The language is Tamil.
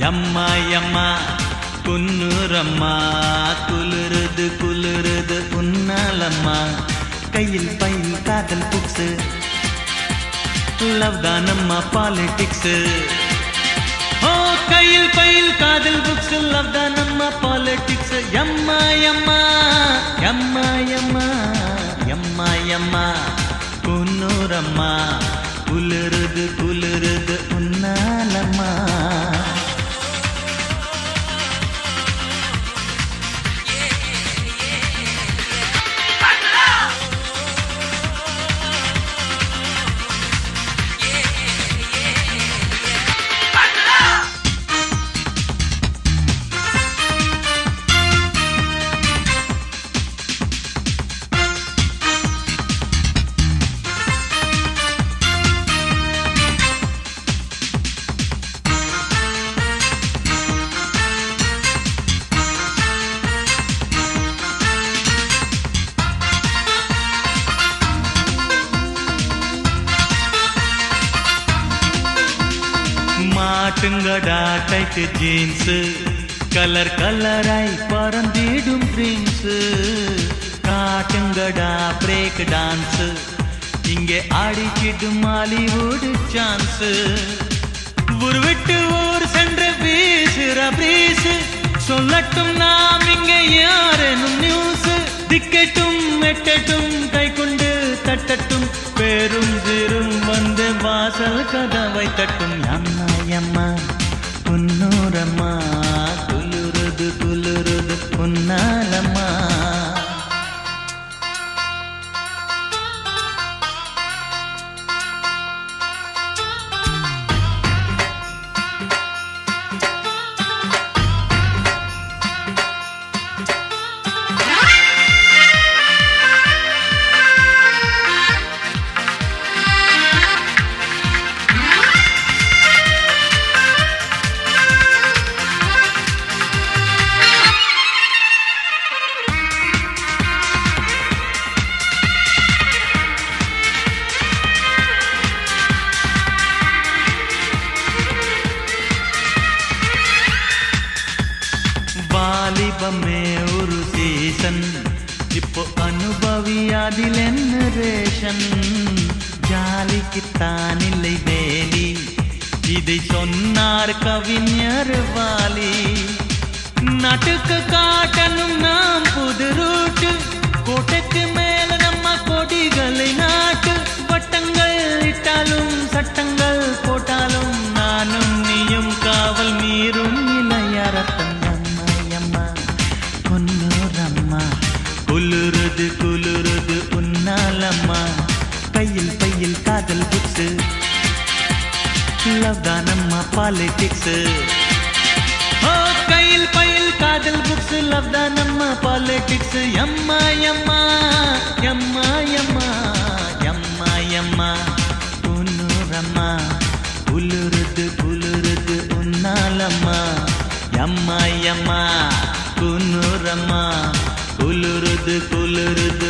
யம்மா யம்மா குன்னூரம்மா குளிருது குளிருது உன்னாலம்மா கையில் பையில் காதல் புக்ஸு லவ் தானம்மா பாலிடிக்ஸ் ஓ கையில் பையில் காதல் புக்ஸ் லவ் தானம்மா பாலிடிக்ஸ் யம்மா யம்மா யம்மா யம்மா யம்மா யம்மா குன்னூரம்மா குளிருது குளிருது உன்னாலம்மா மாட்டுங்கடா டைட் ஜீன்ஸ் கலர் கலராய் பறந்திடும் ட்ரீம்ஸ் காட்டுங்கடா பிரேக் டான்ஸ் இங்கே ஆடிக்கிடும் மாலிவுட் சான்ஸ் ஊர் விட்டு ஊர் சென்று வீசுற பிரீஸ் சொல்லட்டும் நாம் இங்கே யாரேனும் நியூஸ் திக்கட்டும் எட்டட்டும் கை கொண்டு தட்டட்டும் பேரும் சீரும் வந்து வாசல் கதவை தட்டும் அம்மா அம்மா குன்னூரம்மா குளிருது குளிருது உன்னாலம்மா வாலிபமே ஒரு சீசன் இப்போ அனுபவியாதிலென்ன ரேஷன் ஜாலிக்குத்தான் இல்லை வேலி இதை சொன்னார் கவிஞர் வாலி நாட்டுக்கு காட்டணும் நாம் புது ரூட்டு கோட்டைக்கு மேல நம்ம கொடிகளை நாட்டு வட்டங்கள் இட்டாலும் சட்டங்கள் போட்டாலும் நானும் நீயும் காவல் மீறும் இளையரத்தன் குன்னூரம்மா குளிருது குளிருது உன்னாலம்மா கையில் பையில் காதல் புக்ஸ் லவ் தானம்மா பாலிடிக்ஸ் ஓ கையில் பையில் காதல் புக்ஸ் லவ் தானம்மா பாலிடிக்ஸ் யம்மா யம்மா யம்மா யம்மா யம்மா யம்மா குன்னூரம்மா குளிருது குளிருது உன்னாலம்மா யம்மா யம்மா குன்னூரம்மா குளிருது குளிருது